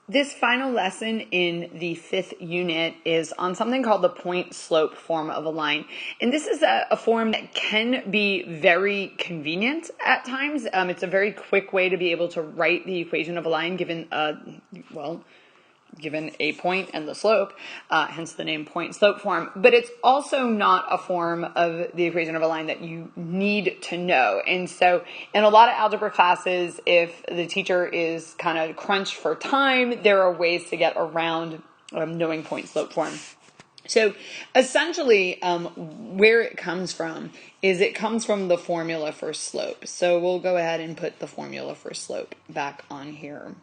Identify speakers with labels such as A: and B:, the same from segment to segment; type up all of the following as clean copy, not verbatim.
A: This final lesson in the 5th unit is on something called the point-slope form of a line. And this is a form that can be very convenient at times. It's a very quick way to be able to write the equation of a line given a point and the slope, hence the name point-slope form. But it's also not a form of the equation of a line that you need to know. And so in a lot of algebra classes, if the teacher is kind of crunched for time, there are ways to get around knowing point-slope form. So essentially, where it comes from is it comes from the formula for slope. So we'll go ahead and put the formula for slope back on here.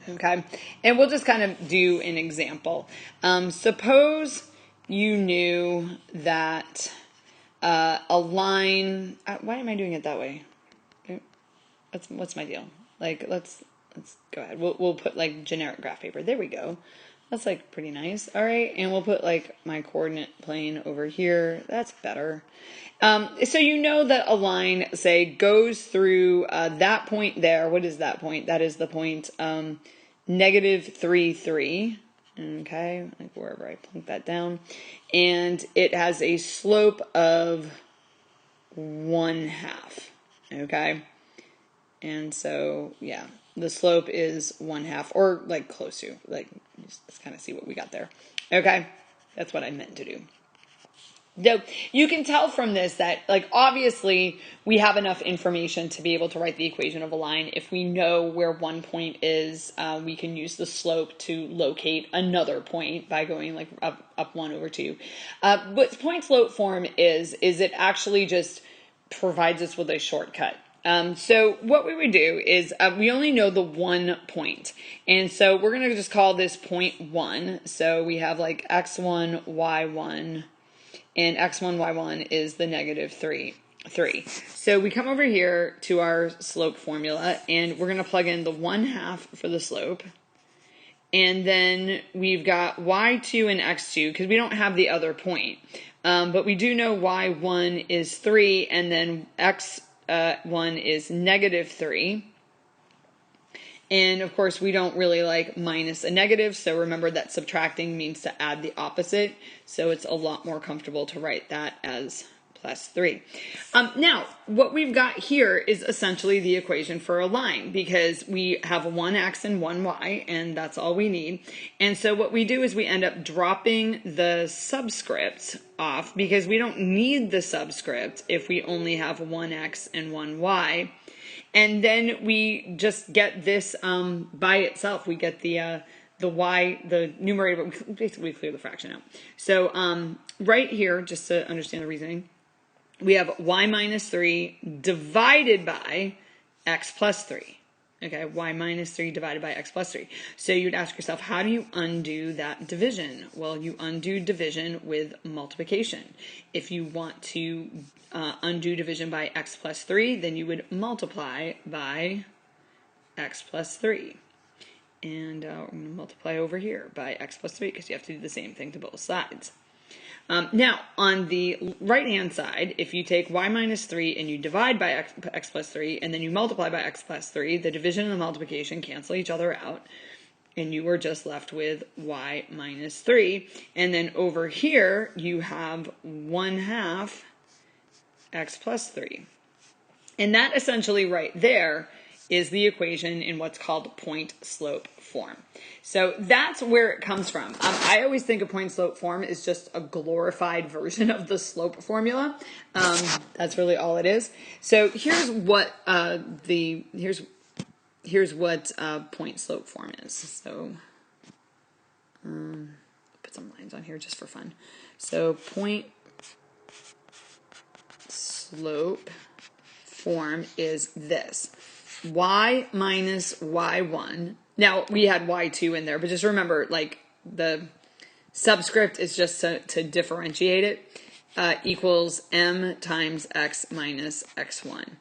A: Okay, and we'll just kind of do an example. Suppose you knew that a line, why am I doing it that way? What's my deal? Like, let's go ahead. We'll put like generic graph paper. There we go. That's like pretty nice. All right, and we'll put like my coordinate plane over here. That's better. So you know that a line, say, goes through that point there. What is that point? That is the point -3, 3. Okay, like wherever I plunk that down. And it has a slope of 1/2. Okay. And so, yeah, the slope is 1/2, or like close to, like, let's kind of see what we got there. Okay, that's what I meant to do. So you can tell from this that, like, obviously we have enough information to be able to write the equation of a line. If we know where one point is, we can use the slope to locate another point by going like up 1/2. What point slope form is it actually just provides us with a shortcut. So what we would do is we only know the one point. And so we're going to just call this point 1. So we have like x1, y1, and x1, y1 is the -3, 3. So we come over here to our slope formula, and we're going to plug in the 1/2 for the slope. And then we've got y2 and x2, because we don't have the other point. But we do know y1 is 3, and then x1 is -3. And of course, we don't really like minus a negative, so remember that subtracting means to add the opposite, so it's a lot more comfortable to write that as +3. Now, what we've got here is essentially the equation for a line, because we have one x and one y, and that's all we need. And so what we do is we end up dropping the subscripts off, because we don't need the subscript if we only have one x and one y. And then we just get this by itself. We get the y, the numerator, but basically clear the fraction out. So right here, just to understand the reasoning, we have y -3 divided by x + 3. Okay, y -3 divided by x + 3. So you'd ask yourself, how do you undo that division? Well, you undo division with multiplication. If you want to undo division by x + 3, then you would multiply by x + 3. And we're going to multiply over here by x + 3, because you have to do the same thing to both sides. Now, on the right-hand side, if you take y -3 and you divide by x + 3, and then you multiply by x + 3, the division and the multiplication cancel each other out, and you are just left with y -3. And then over here, you have 1/2 x + 3. And that essentially right there is the equation in what's called point-slope form. So that's where it comes from. I always think a point-slope form is just a glorified version of the slope formula. That's really all it is. So here's what point-slope form is. So put some lines on here just for fun. So point-slope form is this: y minus y1. Now, we had y2 in there, but just remember, like, the subscript is just to differentiate it, equals m times x minus x1.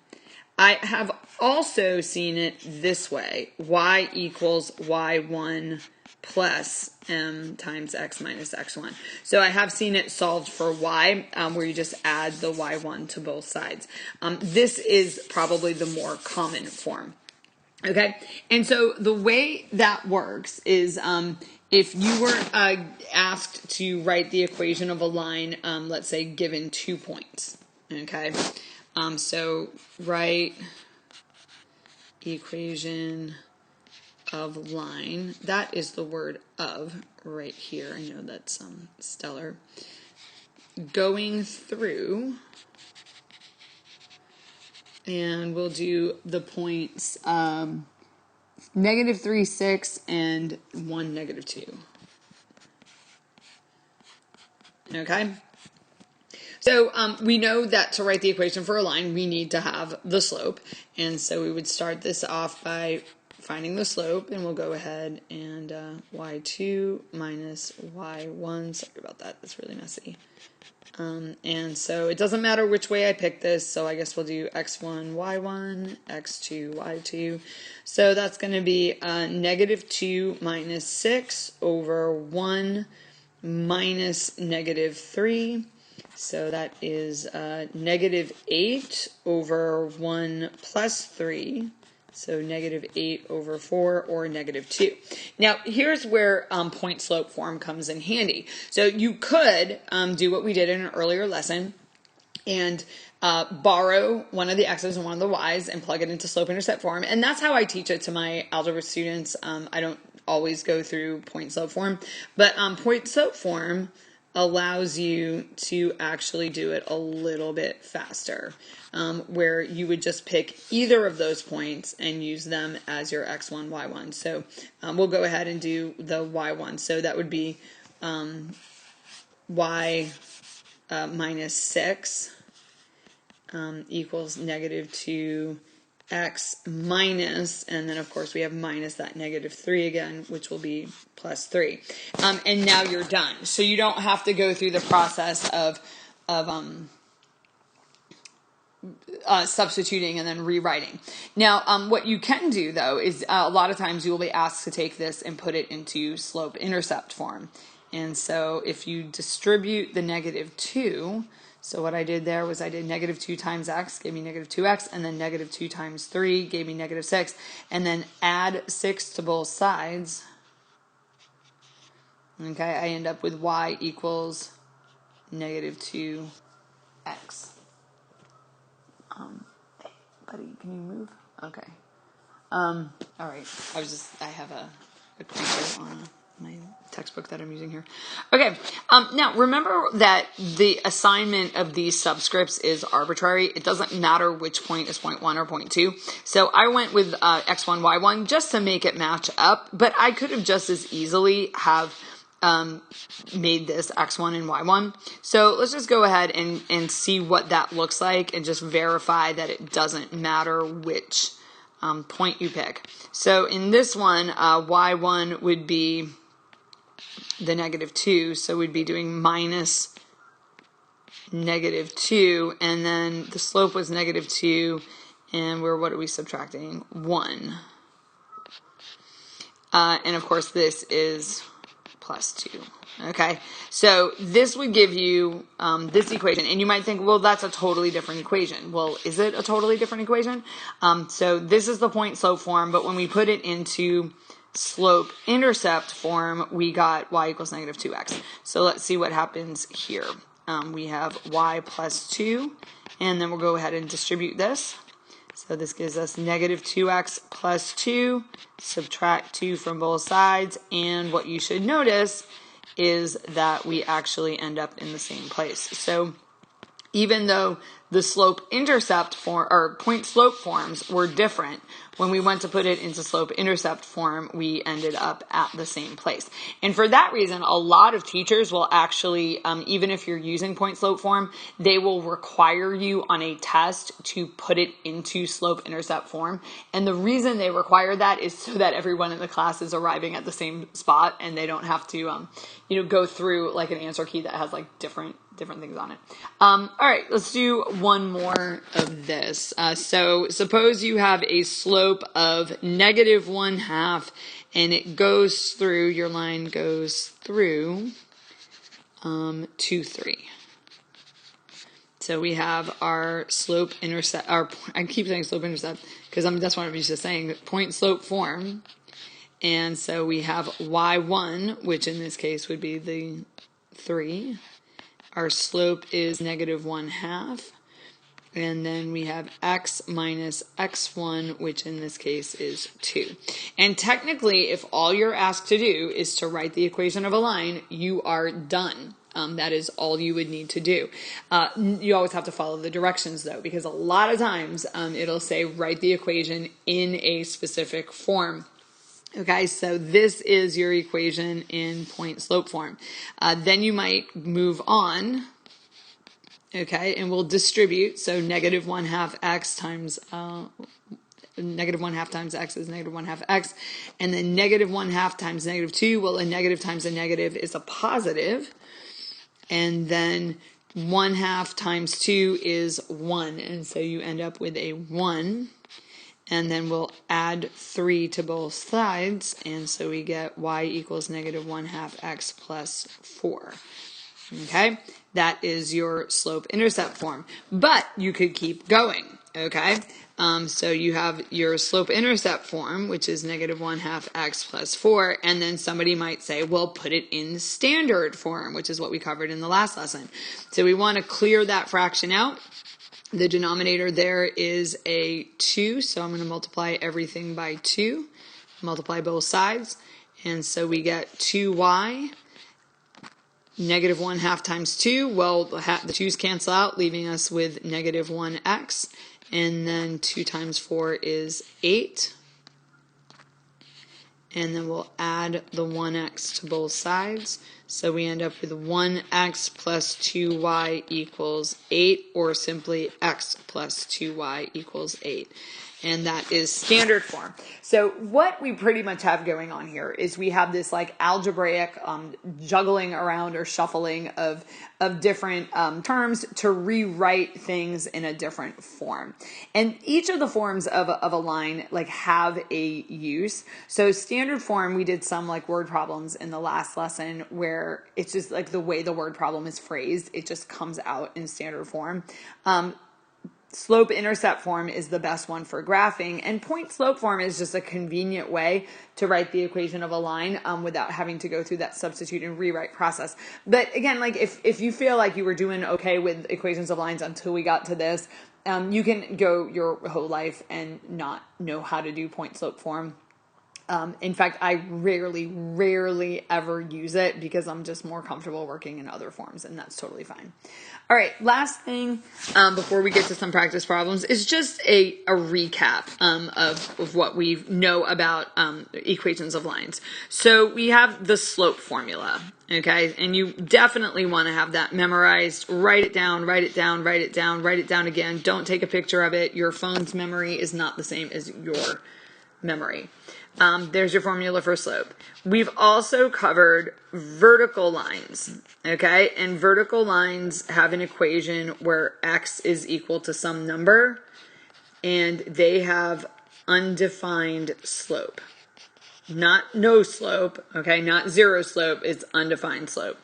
A: I have also seen it this way: y equals y1 plus m times x minus x1. So I have seen it solved for y, where you just add the y1 to both sides. This is probably the more common form. Okay, and so the way that works is if you were asked to write the equation of a line, let's say given 2 points, okay, so write equation of line, that is the word of right here. I know that's stellar. Going through, and we'll do the points -3, 6, and 1, -2. Okay? So we know that to write the equation for a line, we need to have the slope. And so we would start this off by finding the slope, and we'll go ahead and y2 minus y1. Sorry about that, that's really messy. And so it doesn't matter which way I pick this, so I guess we'll do x1, y1, x2, y2. So that's going to be -2 minus 6 over 1 minus -3. So that is -8 over 1 plus 3. So -8 over 4 or -2. Now, here's where point slope form comes in handy. So you could do what we did in an earlier lesson and borrow one of the x's and one of the y's and plug it into slope intercept form. And that's how I teach it to my algebra students. I don't always go through point slope form, but point slope form allows you to actually do it a little bit faster, where you would just pick either of those points and use them as your x1, y1. So we'll go ahead and do the y1. So that would be y minus 6 equals -2x minus, and then of course we have minus that -3 again, which will be plus 3. And now you're done. So you don't have to go through the process of substituting and then rewriting. Now, what you can do though is a lot of times you will be asked to take this and put it into slope intercept form. And so if you distribute the -2, so what I did there was I did -2 times x gave me -2x, and then -2 times 3 gave me -6, and then add 6 to both sides. Okay, I end up with y equals -2x. Buddy, can you move? Okay. All right. I have a creature on my textbook that I'm using here. Okay. Now remember that the assignment of these subscripts is arbitrary. It doesn't matter which point is point 1 or point 2. So I went with x1, y1 just to make it match up, but I could have just as easily have made this x1 and y1. So let's just go ahead and see what that looks like and just verify that it doesn't matter which point you pick. So in this one, y1 would be the -2, so we'd be doing minus -2, and then the slope was -2, and what are we subtracting? 1. And of course this is plus 2. Okay, so this would give you this equation, and you might think, well, that's a totally different equation. Well, is it a totally different equation? So this is the point slope form, but when we put it into slope intercept form, we got y equals -2x. So let's see what happens here. We have y plus 2, and then we'll go ahead and distribute this. So this gives us -2x plus 2, subtract 2 from both sides, and what you should notice is that we actually end up in the same place. So even though the slope intercept form or point slope forms were different, when we went to put it into slope intercept form, we ended up at the same place. And for that reason, a lot of teachers will actually, even if you're using point slope form, they will require you on a test to put it into slope intercept form. And the reason they require that is so that everyone in the class is arriving at the same spot and they don't have to, go through like an answer key that has like different things on it. All right, let's do one more of this. So suppose you have a slope of -1/2, and it goes through, your line goes through 2, 3. So we have our slope intercept, I keep saying slope intercept because that's what I'm used to saying, point slope form. And so we have y1, which in this case would be the 3. Our slope is negative 1/2. And then we have x minus x1, which in this case is 2. And technically, if all you're asked to do is to write the equation of a line, you are done. That is all you would need to do. You always have to follow the directions, though, because a lot of times it'll say write the equation in a specific form. Okay, so this is your equation in point slope form. Then you might move on. Okay, and we'll distribute, so negative 1/2 x times, negative 1/2 times x is negative 1/2 x, and then negative 1/2 times negative 2, well, a negative times a negative is a positive, and then 1/2 times 2 is 1, and so you end up with a 1, and then we'll add 3 to both sides, and so we get y equals negative 1/2 x plus 4. Okay, that is your slope intercept form, but you could keep going. Okay, so you have your slope intercept form, which is negative 1/2 x plus 4, and then somebody might say, well, put it in standard form, which is what we covered in the last lesson. So we want to clear that fraction out. The denominator there is a 2, so I'm going to multiply everything by 2, multiply both sides, and so we get 2y. Negative 1/2 times 2, well, the 2's cancel out, leaving us with negative 1x. And then 2 times 4 is 8. And then we'll add the 1x to both sides. So we end up with 1x plus 2y equals 8, or simply x plus 2y equals 8. And that is standard form. So what we pretty much have going on here is we have this like algebraic juggling around or shuffling of different terms to rewrite things in a different form. And each of the forms of a line like have a use. So standard form, we did some like word problems in the last lesson where it's just like the way the word problem is phrased, it just comes out in standard form. Slope intercept form is the best one for graphing, and point slope form is just a convenient way to write the equation of a line without having to go through that substitute and rewrite process. But again, like if you feel like you were doing okay with equations of lines until we got to this, you can go your whole life and not know how to do point slope form. In fact, I rarely ever use it because I'm just more comfortable working in other forms, and that's totally fine. All right, last thing before we get to some practice problems is just a recap of what we know about equations of lines. So we have the slope formula, okay? And you definitely want to have that memorized. Write it down, write it down, write it down, write it down again. Don't take a picture of it. Your phone's memory is not the same as your memory. There's your formula for slope. We've also covered vertical lines, okay? And vertical lines have an equation where x is equal to some number, and they have undefined slope. Not no slope, okay? Not zero slope, it's undefined slope.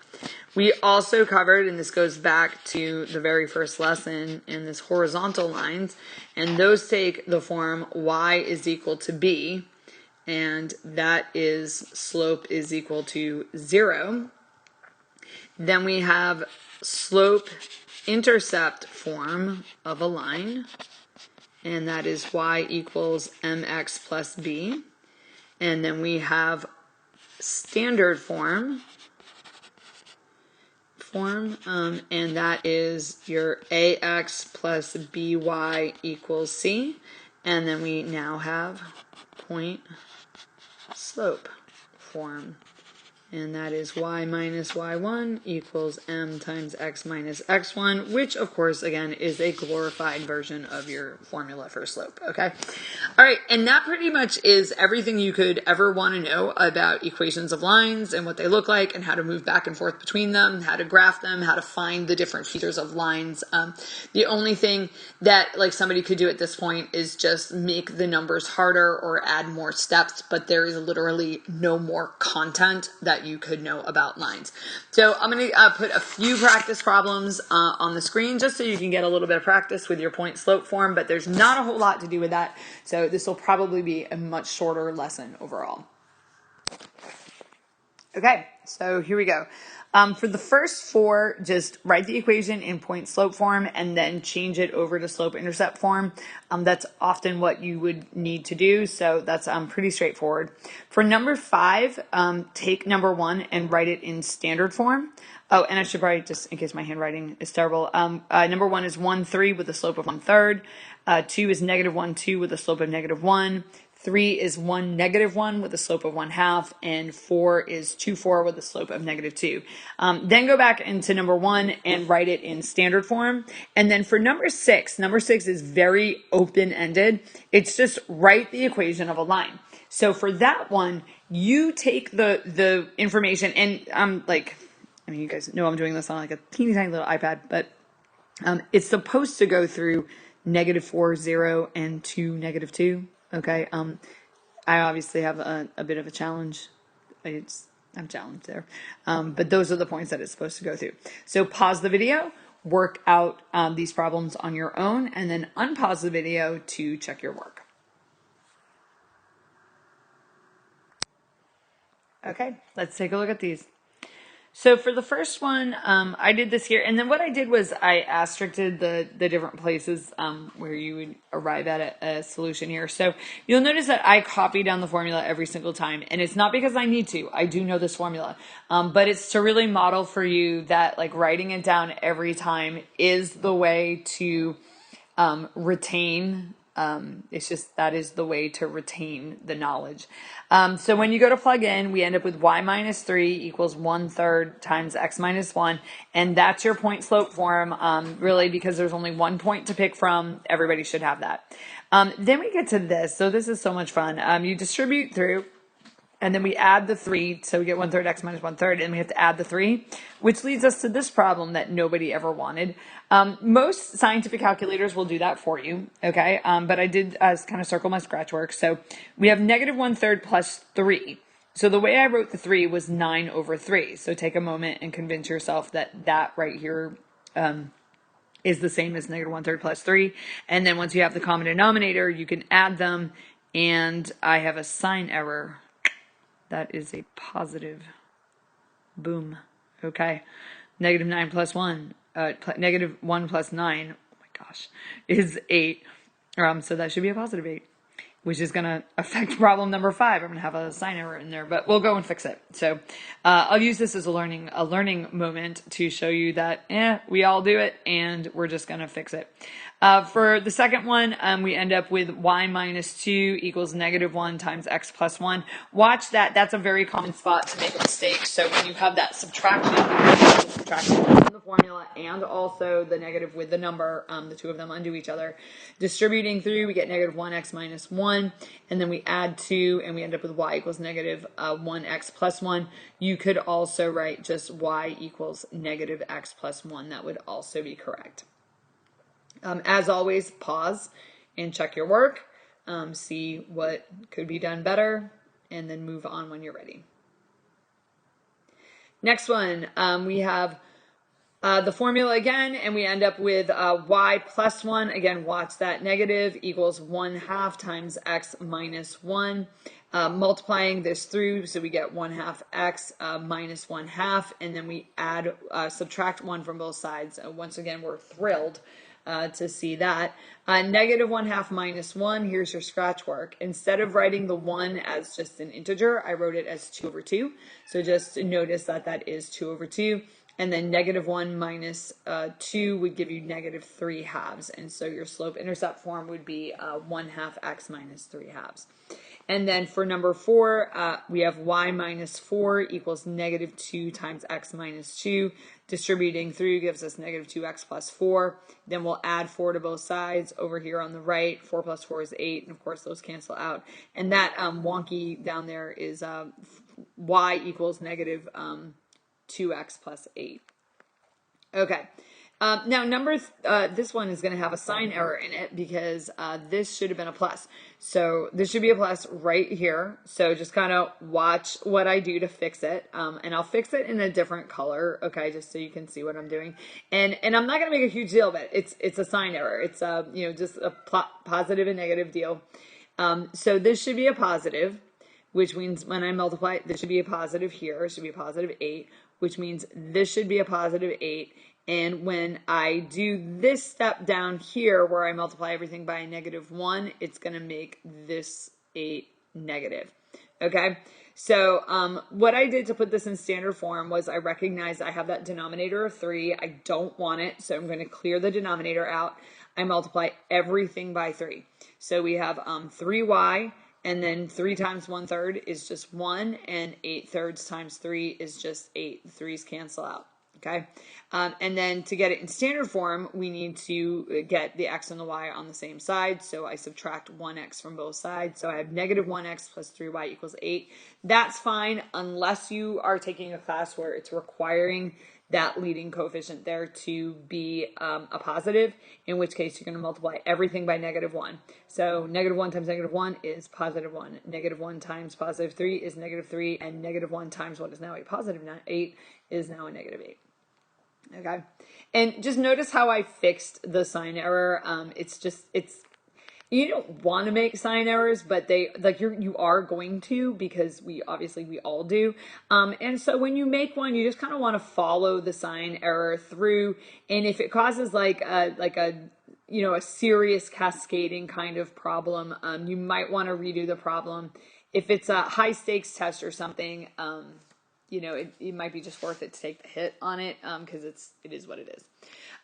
A: We also covered, and this goes back to the very first lesson, in this horizontal lines, and those take the form y is equal to b, and that is slope is equal to 0. Then we have slope intercept form of a line, and that is y equals mx plus b. And then we have standard form, and that is your ax plus by equals c. And then we now have point slope form, and that is y minus y1 equals m times x minus x1, which of course again is a glorified version of your formula for slope. Okay, all right, and that pretty much is everything you could ever want to know about equations of lines and what they look like and how to move back and forth between them, how to graph them, how to find the different features of lines. The only thing that like somebody could do at this point is just make the numbers harder or add more steps, but there is literally no more content that that you could know about lines. So I'm going to put a few practice problems on the screen just so you can get a little bit of practice with your point slope form, but there's not a whole lot to do with that. So this will probably be a much shorter lesson overall. Okay, so here we go. For the first four, just write the equation in point slope form and then change it over to slope intercept form. That's often what you would need to do, so that's pretty straightforward. For number 5, take number 1 and write it in standard form. Oh, and I should probably, just in case my handwriting is terrible, number 1 is 1, 3 with a slope of 1/3. 2 is -1, 2 with a slope of -1. 3 is 1, -1 with a slope of 1/2, and 4 is 2, 4 with a slope of -2. Then go back into number 1 and write it in standard form. And then for number 6 is very open-ended. It's just write the equation of a line. So for that one, you take the information and I mean, you guys know I'm doing this on like a teeny tiny little iPad, but it's supposed to go through -4, 0, and 2, -2. Okay. I obviously have a bit of a challenge. I'm challenged there. But those are the points that it's supposed to go through. So pause the video, work out these problems on your own, and then unpause the video to check your work. Okay, let's take a look at these. So for the first one, I did this here, and then what I did was I asteriskeded the different places where you would arrive at a solution here. So you'll notice that I copy down the formula every single time, and it's not because I need to. I do know this formula, but it's to really model for you that like writing it down every time is the way to retain. It's just that is the way to retain the knowledge. So when you go to plug in, we end up with y minus 3 equals 1/3 times x minus 1. And that's your point slope form, really, because there's only one point to pick from. Everybody should have that. Then we get to this. So this is so much fun. You distribute through. And then we add the 3, so we get 1/3 x minus 1/3, and we have to add the 3, which leads us to this problem that nobody ever wanted. Most scientific calculators will do that for you, okay? But I did kind of circle my scratch work. So we have -1/3 plus 3. So the way I wrote the 3 was 9/3. So take a moment and convince yourself that that right here is the same as -1/3 plus 3. And then once you have the common denominator, you can add them, and I have a sign error. That is a positive. Boom. Okay. -9 plus 1. -1 plus 9. Oh my gosh. Is 8. So that should be a positive 8, which is going to affect problem number 5. I'm going to have a sign error in there, but we'll go and fix it. So I'll use this as a learning moment to show you that we all do it, and we're just going to fix it. For the second one, we end up with y minus 2 equals -1 times x plus 1. Watch that. That's a very common spot to make a mistake. So when you have that subtraction from the formula and also the negative with the number, the two of them undo each other. Distributing through, we get -1 x minus 1, and then we add 2, and we end up with y equals -1x plus 1. You could also write just y equals -x plus 1. That would also be correct. As always, pause and check your work, see what could be done better, and then move on when you're ready. Next one, we have the formula again, and we end up with y plus 1. Again, watch that negative equals 1/2 times x minus 1. Multiplying this through, so we get 1/2 x minus 1/2, and then we add, subtract 1 from both sides. Once again, we're thrilled to see that. -1/2 minus 1, here's your scratch work. Instead of writing the 1 as just an integer, I wrote it as 2/2. So just notice that that is 2/2. And then -1 minus 2 would give you -3/2. And so your slope intercept form would be 1/2 x minus 3/2. And then for number 4, we have y minus 4 equals -2 times x minus 2. Distributing through gives us -2x plus 4. Then we'll add 4 to both sides. Over here on the right, 4 plus 4 is 8. And of course, those cancel out. And that wonky down there is y equals -2x plus 8. Okay. Now, this one is going to have a sign error in it because this should have been a plus. So this should be a plus right here. So just kind of watch what I do to fix it. And I'll fix it in a different color, okay, just so you can see what I'm doing. And I'm not going to make a huge deal of it. It's a sign error. It's just a positive and negative deal. So this should be a positive, which means when I multiply, this should be a positive here. It should be a positive 8, which means this should be a positive 8. And when I do this step down here where I multiply everything by a -1, it's going to make this 8 negative. Okay, so what I did to put this in standard form was I recognized I have that denominator of 3. I don't want it, so I'm going to clear the denominator out. I multiply everything by 3. So we have 3y, and then 3 times 1/3 is just 1, and 8/3 times 3 is just 8. The 3's cancel out. Okay, and then to get it in standard form, we need to get the x and the y on the same side. So I subtract 1x from both sides. So I have -1x plus 3y equals 8. That's fine unless you are taking a class where it's requiring that leading coefficient there to be a positive, in which case you're going to multiply everything by -1. So -1 times -1 is +1. -1 times +3 is -3, and -1 times what is now a +8 is now a -8. Okay, and just notice how I fixed the sign error. You don't want to make sign errors, but you are going to, because we all do. And so when you make one, you just kind of want to follow the sign error through. And if it causes a serious cascading kind of problem, you might want to redo the problem. If it's a high stakes test or something, it might be just worth it to take the hit on it, because it is what it is.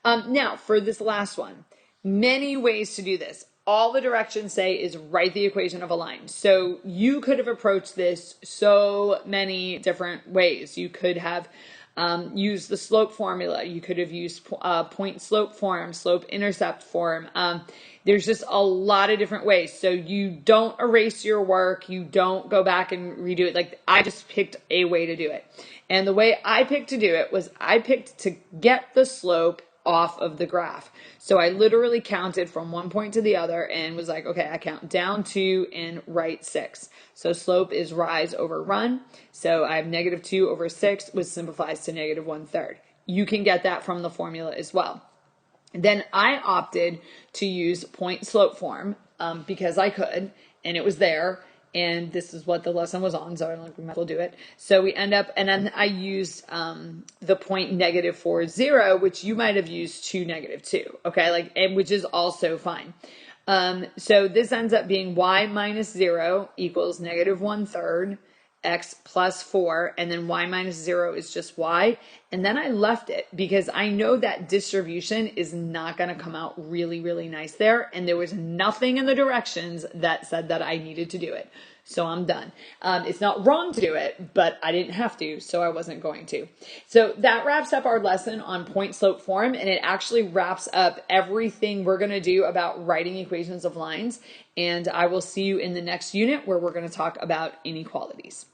A: Now, for this last one, many ways to do this. All the directions say is write the equation of a line. So you could have approached this so many different ways. You could have used the slope formula. You could have used point slope form, slope intercept form. There's just a lot of different ways. So you don't erase your work. You don't go back and redo it. Like, I just picked a way to do it. And the way I picked to do it was I picked to get the slope off of the graph. So I literally counted from one point to the other and was like, okay, I count down 2 and right 6. So slope is rise over run. So I have -2 over 6, which simplifies to -1/3. You can get that from the formula as well. Then I opted to use point slope form because I could, and it was there, and this is what the lesson was on, so I don't think we might as well do it. So we end up, and then I used the point -4, 0, which you might have used to -2, okay, and which is also fine. So this ends up being y minus 0 equals -1/3 x plus 4, and then y minus 0 is just y. And then I left it because I know that distribution is not going to come out really, really nice there. And there was nothing in the directions that said that I needed to do it. So I'm done. It's not wrong to do it, but I didn't have to, so I wasn't going to. So that wraps up our lesson on point slope form, and it actually wraps up everything we're going to do about writing equations of lines. And I will see you in the next unit where we're going to talk about inequalities.